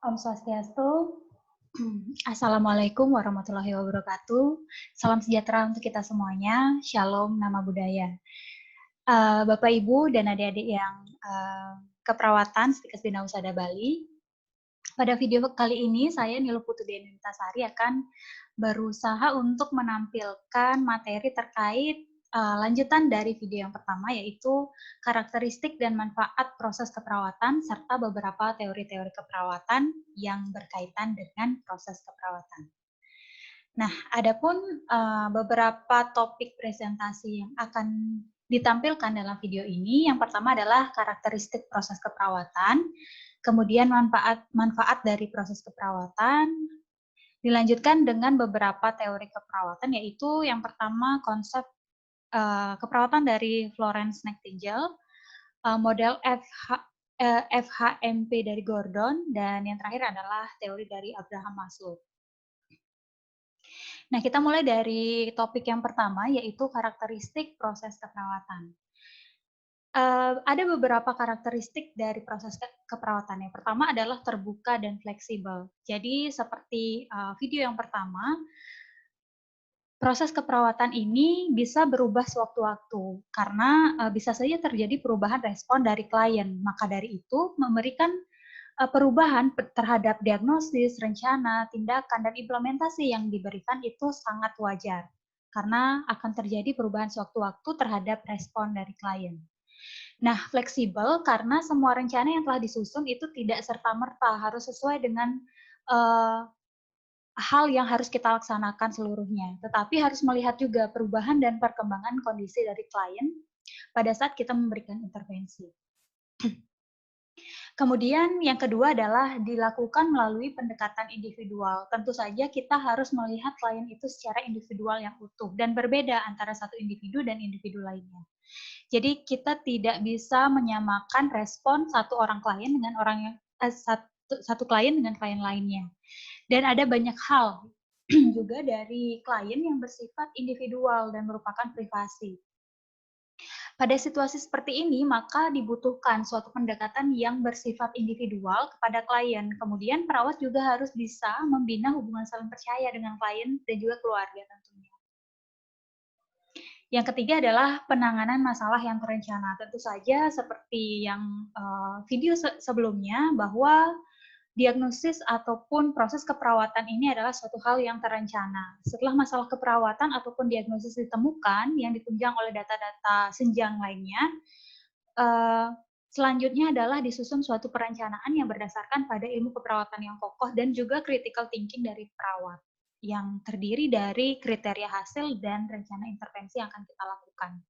Om Swastiastu. Assalamualaikum warahmatullahi wabarakatuh. Salam sejahtera untuk kita semuanya. Shalom, nama budaya. Bapak, Ibu, dan adik-adik yang keperawatan Stikes Bina Husada Bali. Pada video kali ini, saya Nilu Putu Denintasari akan berusaha untuk menampilkan materi terkait lanjutan dari video yang pertama, yaitu karakteristik dan manfaat proses keperawatan, serta beberapa teori-teori keperawatan yang berkaitan dengan proses keperawatan. Nah, adapun beberapa topik presentasi yang akan ditampilkan dalam video ini, yang pertama adalah karakteristik proses keperawatan, kemudian manfaat dari proses keperawatan, dilanjutkan dengan beberapa teori keperawatan, yaitu yang pertama konsep keperawatan dari Florence Nightingale, model FHMP dari Gordon, dan yang terakhir adalah teori dari Abraham Maslow. Nah, kita mulai dari topik yang pertama, yaitu karakteristik proses keperawatan. Ada beberapa karakteristik dari proses keperawatan. Yang pertama adalah terbuka dan fleksibel. Jadi, seperti video yang pertama, proses keperawatan ini bisa berubah sewaktu-waktu karena bisa saja terjadi perubahan respon dari klien. Maka dari itu memberikan perubahan terhadap diagnosis, rencana, tindakan, dan implementasi yang diberikan itu sangat wajar karena akan terjadi perubahan sewaktu-waktu terhadap respon dari klien. Nah, fleksibel karena semua rencana yang telah disusun itu tidak serta-merta harus sesuai dengan hal yang harus kita laksanakan seluruhnya, tetapi harus melihat juga perubahan dan perkembangan kondisi dari klien pada saat kita memberikan intervensi. Kemudian yang kedua adalah dilakukan melalui pendekatan individual. Tentu saja kita harus melihat klien itu secara individual yang utuh dan berbeda antara satu individu dan individu lainnya. Jadi kita tidak bisa menyamakan respon satu orang klien dengan satu klien dengan klien lainnya. Dan ada banyak hal juga dari klien yang bersifat individual dan merupakan privasi. Pada situasi seperti ini, maka dibutuhkan suatu pendekatan yang bersifat individual kepada klien. Kemudian perawat juga harus bisa membina hubungan saling percaya dengan klien dan juga keluarga tentunya. Yang ketiga adalah penanganan masalah yang terencana. Tentu saja seperti yang video sebelumnya, bahwa diagnosis ataupun proses keperawatan ini adalah suatu hal yang terencana. Setelah masalah keperawatan ataupun diagnosis ditemukan yang ditunjang oleh data-data senjang lainnya, selanjutnya adalah disusun suatu perencanaan yang berdasarkan pada ilmu keperawatan yang kokoh dan juga critical thinking dari perawat, yang terdiri dari kriteria hasil dan rencana intervensi yang akan kita lakukan.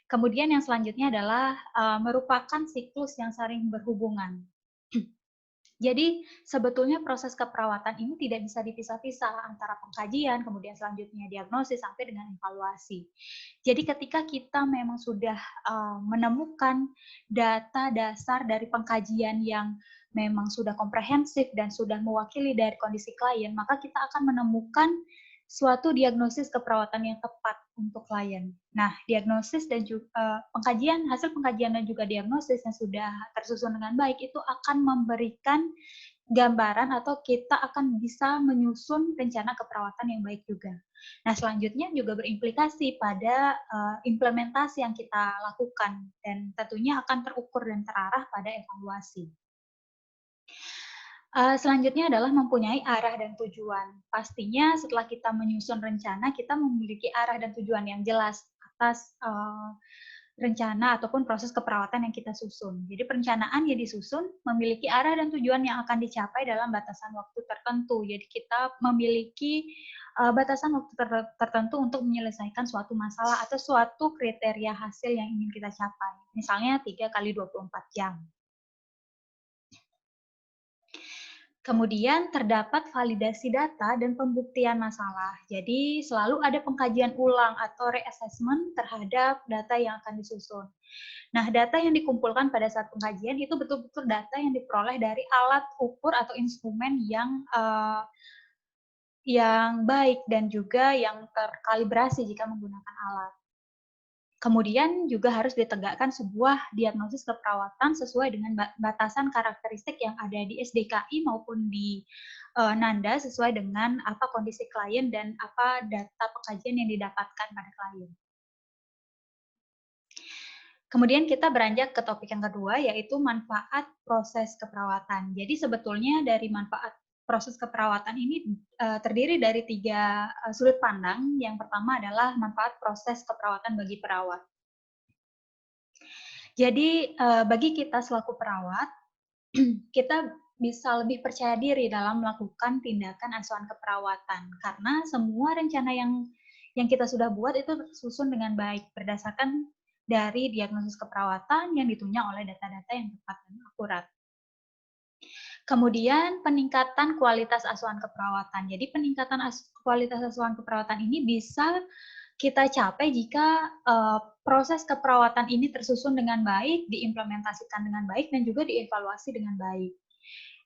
Kemudian yang selanjutnya adalah merupakan siklus yang saling berhubungan. Jadi sebetulnya proses keperawatan ini tidak bisa dipisah-pisah antara pengkajian, kemudian selanjutnya diagnosis sampai dengan evaluasi. Jadi ketika kita memang sudah menemukan data dasar dari pengkajian yang memang sudah komprehensif dan sudah mewakili dari kondisi klien, maka kita akan menemukan suatu diagnosis keperawatan yang tepat untuk klien. Nah, diagnosis dan juga hasil pengkajian dan juga diagnosis yang sudah tersusun dengan baik itu akan memberikan gambaran atau kita akan bisa menyusun rencana keperawatan yang baik juga. Nah, selanjutnya juga berimplikasi pada implementasi yang kita lakukan dan tentunya akan terukur dan terarah pada evaluasi. Selanjutnya adalah mempunyai arah dan tujuan. Pastinya setelah kita menyusun rencana, kita memiliki arah dan tujuan yang jelas atas rencana ataupun proses keperawatan yang kita susun. Jadi perencanaan yang disusun memiliki arah dan tujuan yang akan dicapai dalam batasan waktu tertentu. Jadi kita memiliki batasan waktu tertentu untuk menyelesaikan suatu masalah atau suatu kriteria hasil yang ingin kita capai. Misalnya 3 kali 24 jam. Kemudian terdapat validasi data dan pembuktian masalah. Jadi selalu ada pengkajian ulang atau reassessment terhadap data yang akan disusun. Nah, data yang dikumpulkan pada saat pengkajian itu betul-betul data yang diperoleh dari alat ukur atau instrumen yang baik dan juga yang terkalibrasi jika menggunakan alat. Kemudian juga harus ditegakkan sebuah diagnosis keperawatan sesuai dengan batasan karakteristik yang ada di SDKI maupun di Nanda sesuai dengan apa kondisi klien dan apa data pekajian yang didapatkan pada klien. Kemudian kita beranjak ke topik yang kedua, yaitu manfaat proses keperawatan. Jadi sebetulnya dari manfaat proses keperawatan ini terdiri dari 3 sudut pandang. Yang pertama adalah manfaat proses keperawatan bagi perawat. Jadi bagi kita selaku perawat, kita bisa lebih percaya diri dalam melakukan tindakan asuhan keperawatan karena semua rencana yang kita sudah buat itu tersusun dengan baik berdasarkan dari diagnosis keperawatan yang ditunjang oleh data-data yang tepat dan akurat. Kemudian peningkatan kualitas asuhan keperawatan. Jadi peningkatan kualitas asuhan keperawatan ini bisa kita capai jika proses keperawatan ini tersusun dengan baik, diimplementasikan dengan baik, dan juga dievaluasi dengan baik.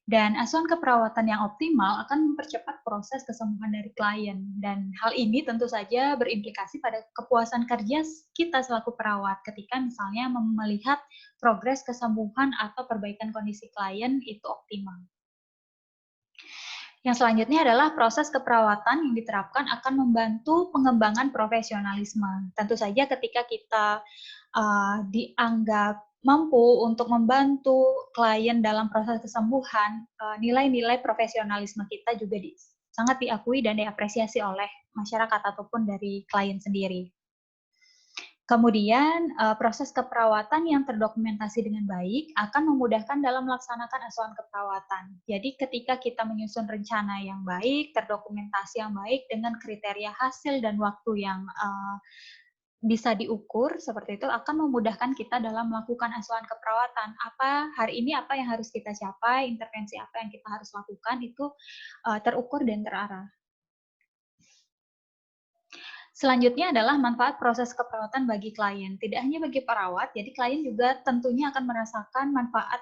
Dan asuhan keperawatan yang optimal akan mempercepat proses kesembuhan dari klien. Dan hal ini tentu saja berimplikasi pada kepuasan kerja kita selaku perawat ketika misalnya melihat progres kesembuhan atau perbaikan kondisi klien itu optimal. Yang selanjutnya adalah proses keperawatan yang diterapkan akan membantu pengembangan profesionalisme. Tentu saja ketika kita dianggap mampu untuk membantu klien dalam proses kesembuhan, nilai-nilai profesionalisme kita juga sangat diakui dan diapresiasi oleh masyarakat ataupun dari klien sendiri. Kemudian proses keperawatan yang terdokumentasi dengan baik akan memudahkan dalam melaksanakan asuhan keperawatan. Jadi ketika kita menyusun rencana yang baik, terdokumentasi yang baik dengan kriteria hasil dan waktu yang bisa diukur seperti itu akan memudahkan kita dalam melakukan asuhan keperawatan. Hari ini apa yang harus kita capai, intervensi apa yang kita harus lakukan itu terukur dan terarah. Selanjutnya adalah manfaat proses keperawatan bagi klien. Tidak hanya bagi perawat, jadi klien juga tentunya akan merasakan manfaat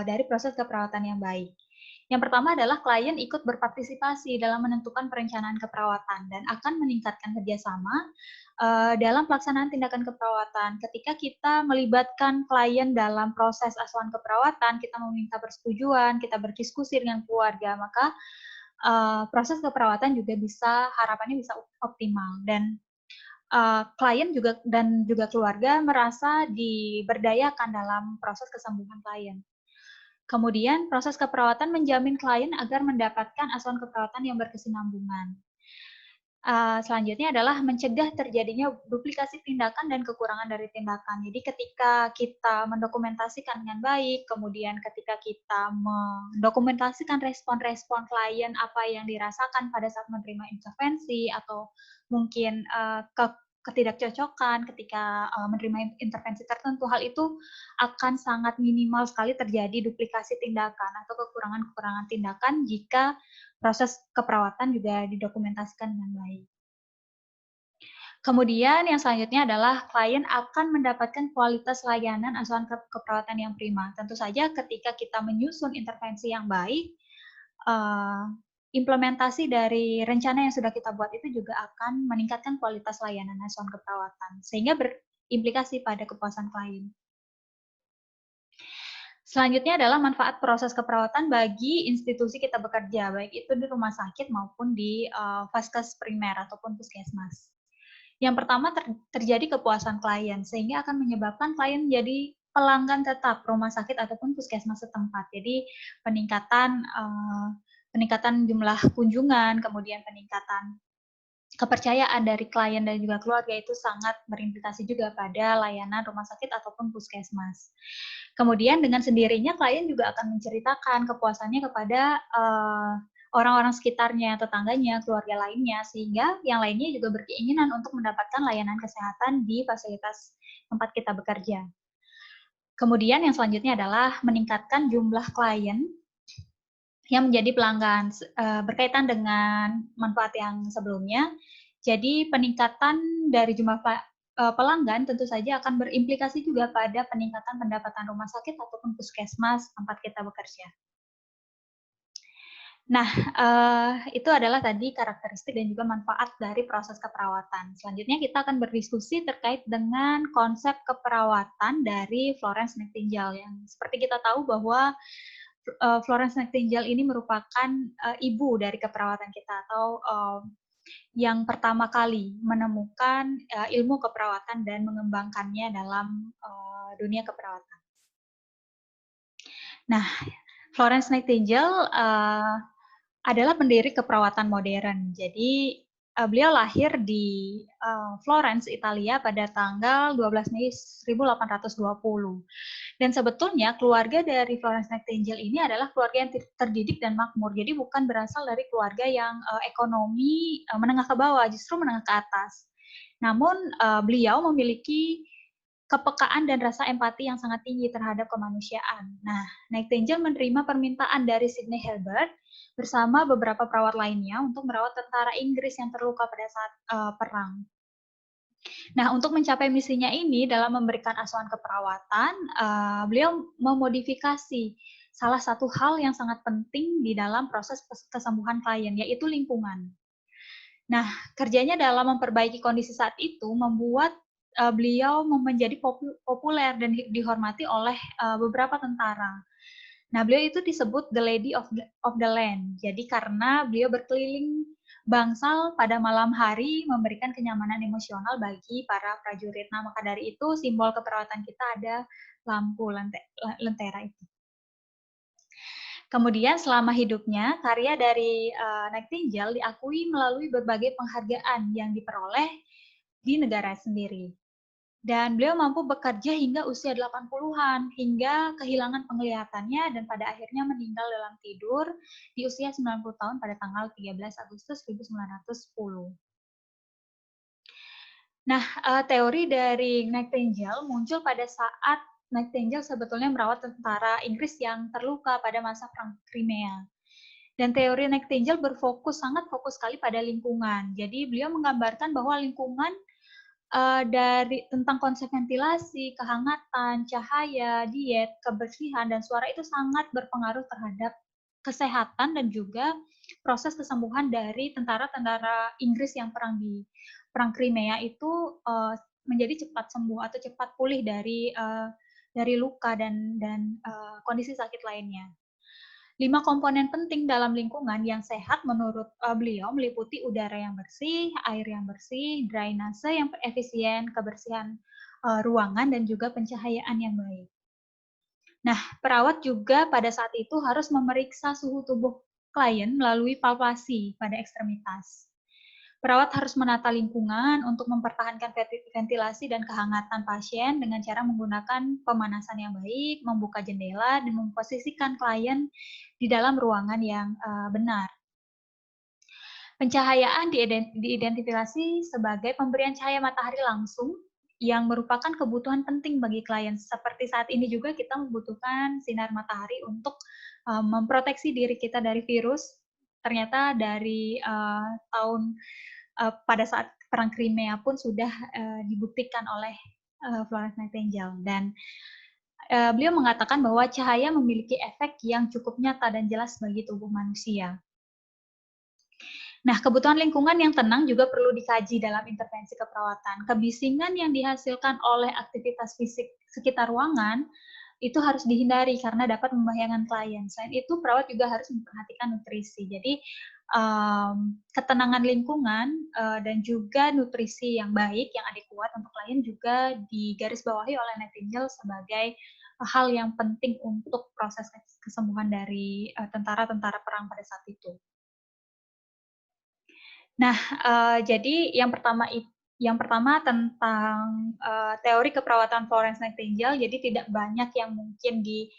dari proses keperawatan yang baik. Yang pertama adalah klien ikut berpartisipasi dalam menentukan perencanaan keperawatan dan akan meningkatkan kerjasama dalam pelaksanaan tindakan keperawatan. Ketika kita melibatkan klien dalam proses asuhan keperawatan, kita meminta persetujuan, kita berdiskusi dengan keluarga, maka proses keperawatan juga harapannya bisa optimal dan klien juga keluarga merasa diberdayakan dalam proses kesembuhan klien. Kemudian proses keperawatan menjamin klien agar mendapatkan asuhan keperawatan yang berkesinambungan. Selanjutnya adalah mencegah terjadinya duplikasi tindakan dan kekurangan dari tindakan. Jadi ketika kita mendokumentasikan dengan baik, kemudian ketika kita mendokumentasikan respon-respon klien apa yang dirasakan pada saat menerima intervensi atau mungkin ketidakcocokan ketika menerima intervensi tertentu, hal itu akan sangat minimal sekali terjadi duplikasi tindakan atau kekurangan-kekurangan tindakan jika proses keperawatan juga didokumentasikan dengan baik. Kemudian yang selanjutnya adalah klien akan mendapatkan kualitas layanan asuhan keperawatan yang prima. Tentu saja ketika kita menyusun intervensi yang baik, implementasi dari rencana yang sudah kita buat itu juga akan meningkatkan kualitas layanan asuhan keperawatan, sehingga berimplikasi pada kepuasan klien. Selanjutnya adalah manfaat proses keperawatan bagi institusi kita bekerja, baik itu di rumah sakit maupun di vaskes primer ataupun puskesmas. Yang pertama terjadi kepuasan klien, sehingga akan menyebabkan klien menjadi pelanggan tetap rumah sakit ataupun puskesmas setempat. Jadi peningkatan jumlah kunjungan, kemudian peningkatan kepercayaan dari klien dan juga keluarga itu sangat berimplikasi juga pada layanan rumah sakit ataupun puskesmas. Kemudian dengan sendirinya klien juga akan menceritakan kepuasannya kepada orang-orang sekitarnya, tetangganya, keluarga lainnya, sehingga yang lainnya juga berkeinginan untuk mendapatkan layanan kesehatan di fasilitas tempat kita bekerja. Kemudian yang selanjutnya adalah meningkatkan jumlah klien yang menjadi pelanggan berkaitan dengan manfaat yang sebelumnya. Jadi peningkatan dari jumlah pelanggan tentu saja akan berimplikasi juga pada peningkatan pendapatan rumah sakit ataupun puskesmas tempat kita bekerja. Nah, itu adalah tadi karakteristik dan juga manfaat dari proses keperawatan. Selanjutnya kita akan berdiskusi terkait dengan konsep keperawatan dari Florence Nightingale yang seperti kita tahu bahwa Florence Nightingale ini merupakan ibu dari keperawatan kita atau yang pertama kali menemukan ilmu keperawatan dan mengembangkannya dalam dunia keperawatan. Nah, Florence Nightingale adalah pendiri keperawatan modern. Jadi beliau lahir di Florence, Italia pada tanggal 12 Mei 1820. Dan sebetulnya keluarga dari Florence Nightingale ini adalah keluarga yang terdidik dan makmur. Jadi bukan berasal dari keluarga yang ekonomi menengah ke bawah, justru menengah ke atas. Namun beliau memiliki kepekaan dan rasa empati yang sangat tinggi terhadap kemanusiaan. Nah, Nightingale menerima permintaan dari Sidney Herbert bersama beberapa perawat lainnya untuk merawat tentara Inggris yang terluka pada saat perang. Nah, untuk mencapai misinya ini dalam memberikan asuhan keperawatan, beliau memodifikasi salah satu hal yang sangat penting di dalam proses kesembuhan klien, yaitu lingkungan. Nah, kerjanya dalam memperbaiki kondisi saat itu membuat beliau menjadi populer dan dihormati oleh beberapa tentara. Nah, beliau itu disebut the Lady of the Land. Jadi karena beliau berkeliling bangsal pada malam hari memberikan kenyamanan emosional bagi para prajurit. Nah, maka dari itu simbol keperawatan kita ada lampu lentera itu. Kemudian selama hidupnya, karya dari Nightingale diakui melalui berbagai penghargaan yang diperoleh di negara sendiri. Dan beliau mampu bekerja hingga usia 80-an, hingga kehilangan penglihatannya dan pada akhirnya meninggal dalam tidur di usia 90 tahun pada tanggal 13 Agustus 1910. Nah, teori dari Nightingale muncul pada saat Nightingale sebetulnya merawat tentara Inggris yang terluka pada masa Perang Crimea. Dan teori Nightingale sangat fokus sekali pada lingkungan. Jadi beliau menggambarkan bahwa lingkungan dari tentang konsep ventilasi, kehangatan, cahaya, diet, kebersihan, dan suara itu sangat berpengaruh terhadap kesehatan dan juga proses kesembuhan dari tentara-tentara Inggris yang perang di Perang Crimea itu menjadi cepat sembuh atau cepat pulih dari luka dan kondisi sakit lainnya. 5 komponen penting dalam lingkungan yang sehat menurut beliau meliputi udara yang bersih, air yang bersih, drainase yang efisien, kebersihan ruangan, dan juga pencahayaan yang baik. Nah, perawat juga pada saat itu harus memeriksa suhu tubuh klien melalui palpasi pada ekstremitas. Perawat harus menata lingkungan untuk mempertahankan ventilasi dan kehangatan pasien dengan cara menggunakan pemanasan yang baik, membuka jendela, dan memposisikan klien di dalam ruangan yang benar. Pencahayaan diidentifikasi sebagai pemberian cahaya matahari langsung yang merupakan kebutuhan penting bagi klien. Seperti saat ini juga kita membutuhkan sinar matahari untuk memproteksi diri kita dari virus. Ternyata dari tahun pada saat Perang Crimea pun sudah dibuktikan oleh Florence Nightingale. Dan beliau mengatakan bahwa cahaya memiliki efek yang cukup nyata dan jelas bagi tubuh manusia. Nah, kebutuhan lingkungan yang tenang juga perlu dikaji dalam intervensi keperawatan. Kebisingan yang dihasilkan oleh aktivitas fisik sekitar ruangan itu harus dihindari karena dapat membahayakan klien. Selain itu, perawat juga harus memperhatikan nutrisi. Jadi, ketenangan lingkungan dan juga nutrisi yang baik, yang adekuat untuk klien juga digarisbawahi oleh Nightingale sebagai hal yang penting untuk proses kesembuhan dari tentara-tentara perang pada saat itu. Nah, jadi yang pertama tentang teori keperawatan Florence Nightingale, jadi tidak banyak yang mungkin di,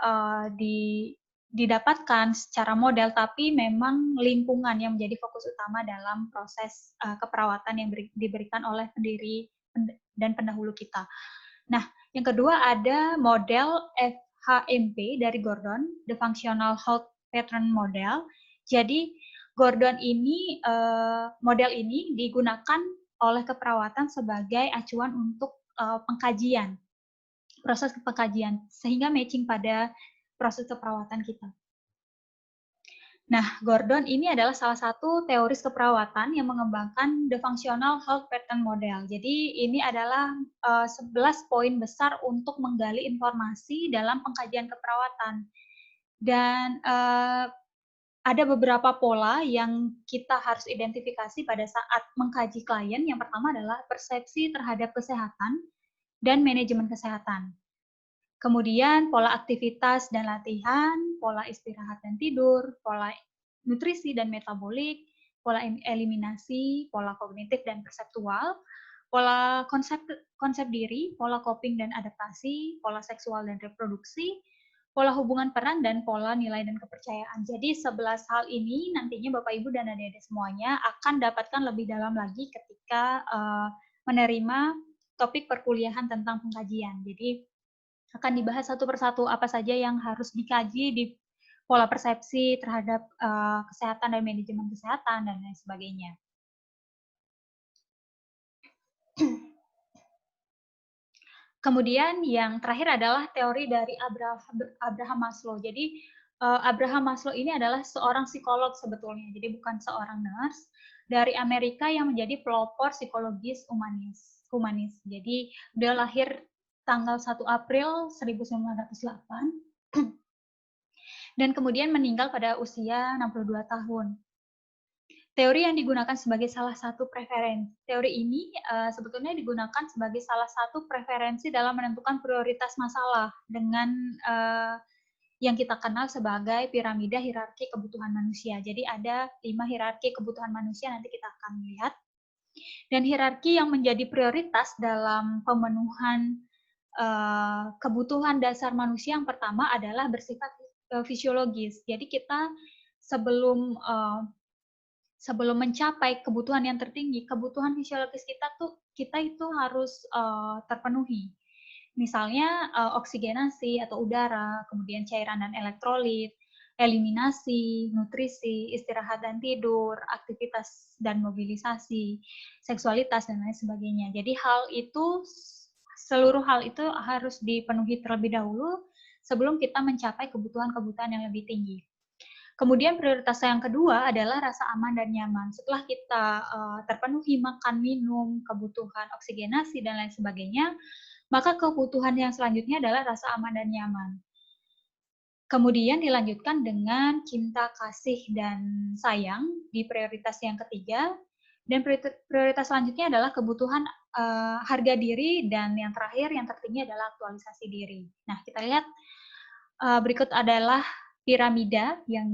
uh, di didapatkan secara model, tapi memang lingkungan yang menjadi fokus utama dalam proses keperawatan yang diberikan oleh pendiri dan pendahulu kita. Nah, yang kedua ada model FHMP dari Gordon, The Functional Health Pattern Model. Jadi model ini digunakan oleh keperawatan sebagai acuan untuk pengkajian, proses pengkajian, sehingga matching pada proses keperawatan kita. Nah, Gordon ini adalah salah satu teoris keperawatan yang mengembangkan the functional health pattern model. Jadi ini adalah 11 poin besar untuk menggali informasi dalam pengkajian keperawatan. Dan ada beberapa pola yang kita harus identifikasi pada saat mengkaji klien. Yang pertama adalah persepsi terhadap kesehatan dan manajemen kesehatan. Kemudian pola aktivitas dan latihan, pola istirahat dan tidur, pola nutrisi dan metabolik, pola eliminasi, pola kognitif dan perseptual, pola konsep diri, pola coping dan adaptasi, pola seksual dan reproduksi, pola hubungan peran, dan pola nilai dan kepercayaan. Jadi 11 hal ini nantinya Bapak Ibu dan adik-adik semuanya akan dapatkan lebih dalam lagi ketika menerima topik perkuliahan tentang pengkajian. Jadi akan dibahas satu persatu apa saja yang harus dikaji di pola persepsi terhadap kesehatan dan manajemen kesehatan dan lain sebagainya. Kemudian yang terakhir adalah teori dari Abraham Maslow. Jadi Abraham Maslow ini adalah seorang psikolog sebetulnya, jadi bukan seorang nurse dari Amerika yang menjadi pelopor psikologis humanis. Jadi beliau lahir tanggal 1 April 1908 dan kemudian meninggal pada usia 62 tahun. Teori yang digunakan sebagai salah satu preferensi. Teori ini sebetulnya digunakan sebagai salah satu preferensi dalam menentukan prioritas masalah dengan yang kita kenal sebagai piramida hierarki kebutuhan manusia. Jadi ada 5 hierarki kebutuhan manusia, nanti kita akan lihat. Dan hierarki yang menjadi prioritas dalam pemenuhan kebutuhan dasar manusia yang pertama adalah bersifat fisiologis. Jadi kita sebelum mencapai kebutuhan yang tertinggi, kebutuhan fisiologis kita itu harus terpenuhi. Misalnya oksigenasi atau udara, kemudian cairan dan elektrolit, eliminasi, nutrisi, istirahat dan tidur, aktivitas dan mobilisasi, seksualitas dan lain sebagainya. Jadi seluruh hal itu harus dipenuhi terlebih dahulu sebelum kita mencapai kebutuhan-kebutuhan yang lebih tinggi. Kemudian prioritas yang kedua adalah rasa aman dan nyaman. Setelah kita terpenuhi makan, minum, kebutuhan oksigenasi, dan lain sebagainya, maka kebutuhan yang selanjutnya adalah rasa aman dan nyaman. Kemudian dilanjutkan dengan cinta, kasih, dan sayang di prioritas yang ketiga. Dan prioritas selanjutnya adalah kebutuhan harga diri, dan yang terakhir, yang tertinggi adalah aktualisasi diri. Nah, kita lihat berikut adalah piramida yang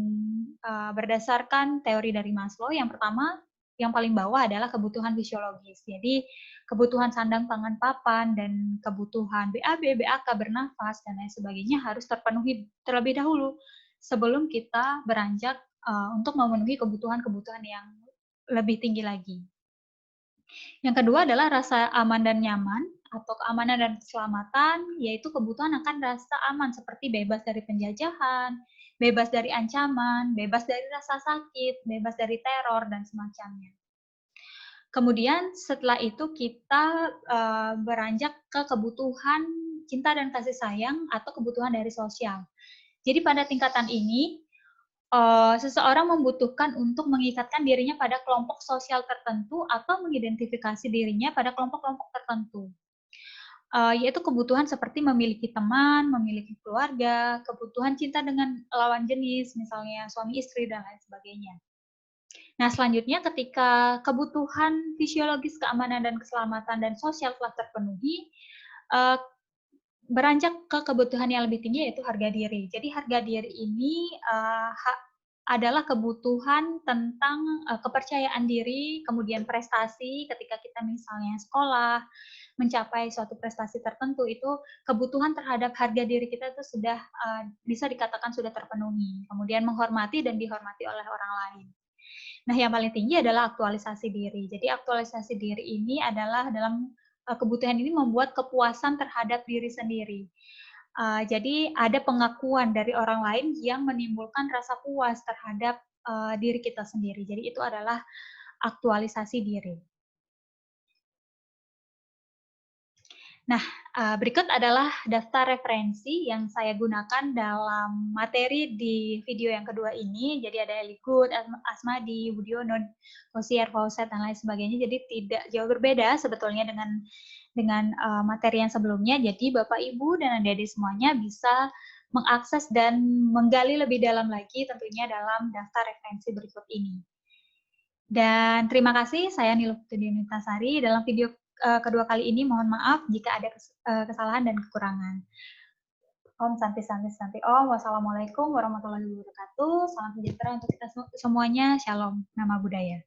berdasarkan teori dari Maslow. Yang pertama, yang paling bawah adalah kebutuhan fisiologis. Jadi kebutuhan sandang, pangan, papan, dan kebutuhan BAB, BAK, bernafas, dan lain sebagainya harus terpenuhi terlebih dahulu sebelum kita beranjak untuk memenuhi kebutuhan-kebutuhan yang lebih tinggi lagi. Yang kedua adalah rasa aman dan nyaman atau keamanan dan keselamatan, yaitu kebutuhan akan rasa aman seperti bebas dari penjajahan, bebas dari ancaman, bebas dari rasa sakit, bebas dari teror, dan semacamnya. Kemudian setelah itu kita beranjak ke kebutuhan cinta dan kasih sayang atau kebutuhan dari sosial. Jadi pada tingkatan ini, seseorang membutuhkan untuk mengikatkan dirinya pada kelompok sosial tertentu atau mengidentifikasi dirinya pada kelompok-kelompok tertentu. Yaitu kebutuhan seperti memiliki teman, memiliki keluarga, kebutuhan cinta dengan lawan jenis, misalnya suami istri, dan lain sebagainya. Nah, selanjutnya ketika kebutuhan fisiologis, keamanan, dan keselamatan, dan sosial telah terpenuhi, beranjak ke kebutuhan yang lebih tinggi, yaitu harga diri. Jadi harga diri ini adalah kebutuhan tentang kepercayaan diri, kemudian prestasi ketika kita misalnya sekolah, mencapai suatu prestasi tertentu, itu kebutuhan terhadap harga diri kita itu sudah bisa dikatakan sudah terpenuhi. Kemudian menghormati dan dihormati oleh orang lain. Nah, yang paling tinggi adalah aktualisasi diri. Jadi aktualisasi diri ini adalah dalam kebutuhan ini membuat kepuasan terhadap diri sendiri. Jadi ada pengakuan dari orang lain yang menimbulkan rasa puas terhadap diri kita sendiri. Jadi itu adalah aktualisasi diri. Nah, Berikut adalah daftar referensi yang saya gunakan dalam materi di video yang kedua ini. Jadi ada Ellie Asmadi, Budiono, Hosier, Fauset, dan lain sebagainya. Jadi tidak jauh berbeda sebetulnya dengan materi yang sebelumnya. Jadi Bapak, Ibu, dan adik-adik semuanya bisa mengakses dan menggali lebih dalam lagi tentunya dalam daftar referensi berikut ini. Dan terima kasih, saya Niluputri Nitasari. Dalam video kedua kali ini mohon maaf jika ada kesalahan dan kekurangan. Om Santi Santi Santi Om. Wassalamualaikum warahmatullahi wabarakatuh. Salam sejahtera untuk kita semuanya. Shalom. Nama budaya.